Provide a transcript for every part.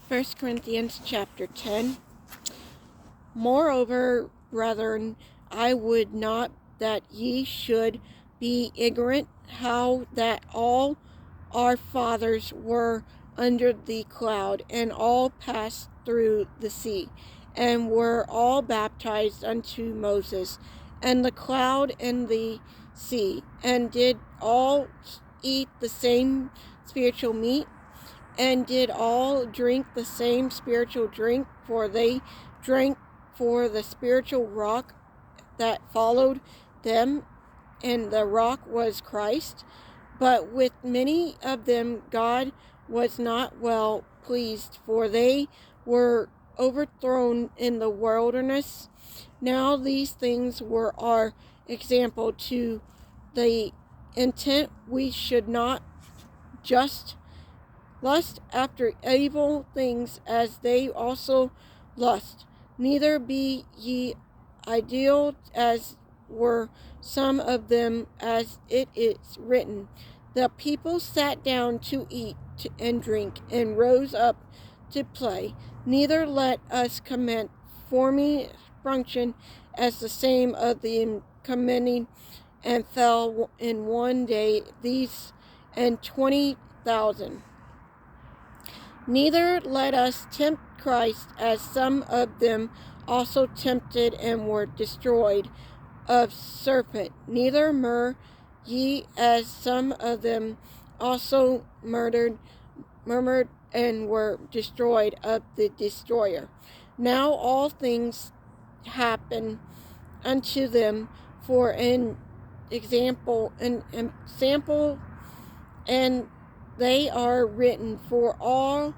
1 Corinthians chapter 10. Moreover, brethren, I would not that ye should be ignorant how that all our fathers were under the cloud, and all passed through the sea, and were all baptized unto Moses, and the cloud and the sea, and did all eat the same spiritual meat, and did all drink the same spiritual drink, for they drank for the spiritual rock that followed them, and the rock was Christ. But with many of them God was not well pleased, for they were overthrown in the wilderness. Now these things were our example, to the intent we should not just lust after evil things as they also lust. Neither be ye idle, as were some of them, as it is written, the people sat down to eat and drink, and rose up to play. Neither let us commit forming function as the same of the commending, and fell in one day these and 20,000. Neither let us tempt Christ, as some of them also tempted and were destroyed of serpent. Neither murmur ye, as some of them also murmured and were destroyed of the destroyer. Now all things happen unto them for an example, and they are written for all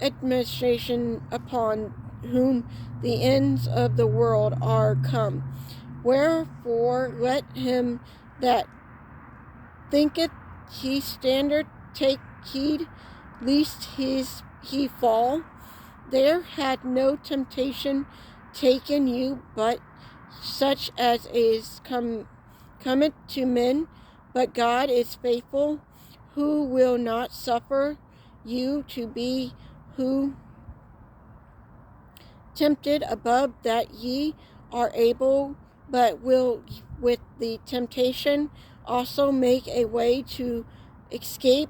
administration, upon whom the ends of the world are come. Wherefore let him that thinketh he standeth take heed lest he fall. There had no temptation taken you but such as is cometh to men, but God is faithful, who will not suffer you to be tempted above that ye are able, but will with the temptation also make a way to escape,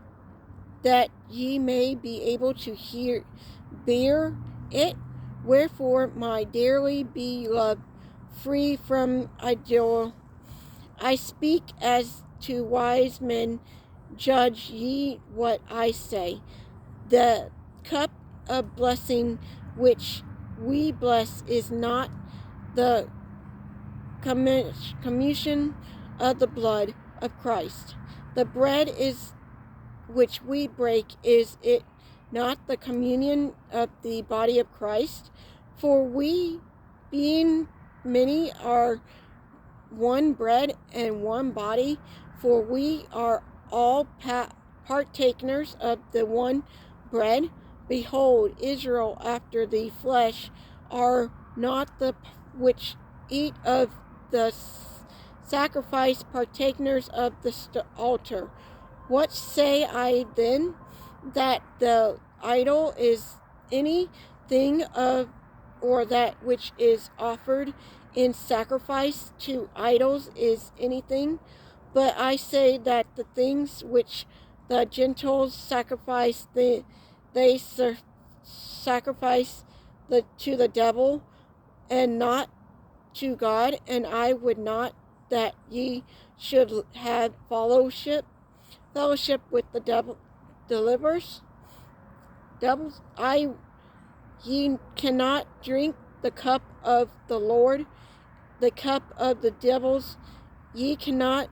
that ye may be able to bear it. Wherefore, my dearly beloved, free from idol, I speak as to wise men, judge ye what I say. The cup of blessing which we bless is not the communion of the blood of Christ. The bread is which we break, is it not the communion of the body of Christ? For we, being many, are one bread and one body, for we are all partakers of the one bread. Behold, Israel after the flesh are not the which eat of the sacrifice partakers of the altar. What say I then? That the idol is anything of, or that which is offered in sacrifice to idols is anything? But I say that the things which the Gentiles sacrifice, they sacrifice to the devil, and not to God. And I would not that ye should have fellowship with the devils. Ye cannot drink the cup of the Lord, the cup of the devils. Ye cannot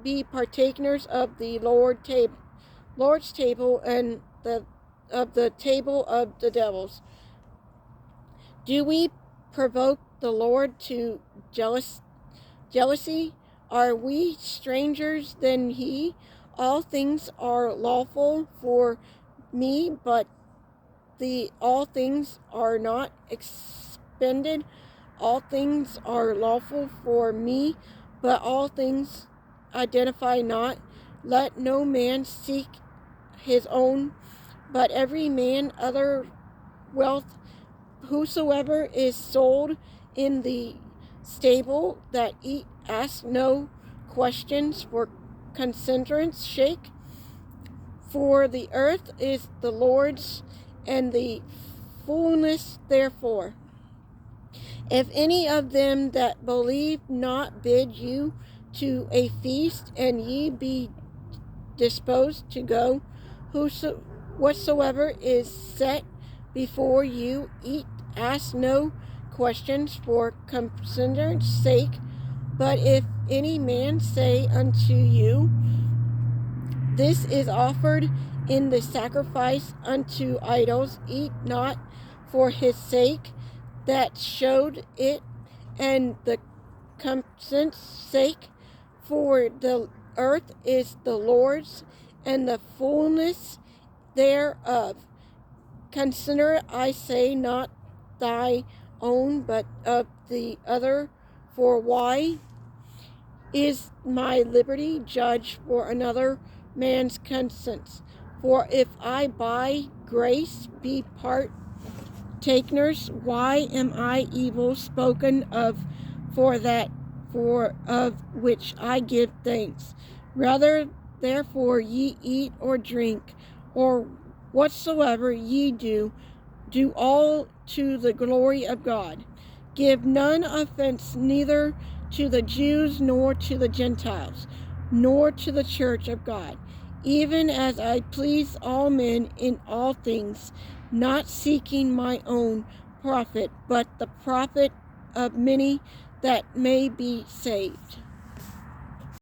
be partakers of the Lord's table, and of the table of the devils. Do we provoke the Lord to jealousy? Are we strangers than he? All things are lawful for me, but all things are not expended. All things are lawful for me, but all things identify not. Let no man seek his own, but every man other wealth. Whosoever is sold in the stable that eat, ask no questions for considerance sake. For the earth is the Lord's, and the fullness therefore. If any of them that believe not bid you to a feast, and ye be disposed to go, whatsoever is set before you, eat, ask no questions for considerance sake. But if any man say unto you, this is offered in the sacrifice unto idols, eat not for his sake that showed it, and the conscience sake. For the earth is the Lord's, and the fullness thereof. Consider, I say, not thy own, but of the other. For why is my liberty judged for another man's conscience? For if I by grace be partakers, why am I evil spoken of for that for of which I give thanks? Rather therefore ye eat or drink, or whatsoever ye do, do all to the glory of God. Give none offense neither to the Jews, nor to the Gentiles, nor to the church of God, even as I please all men in all things, not seeking my own profit, but the profit of many that may be saved.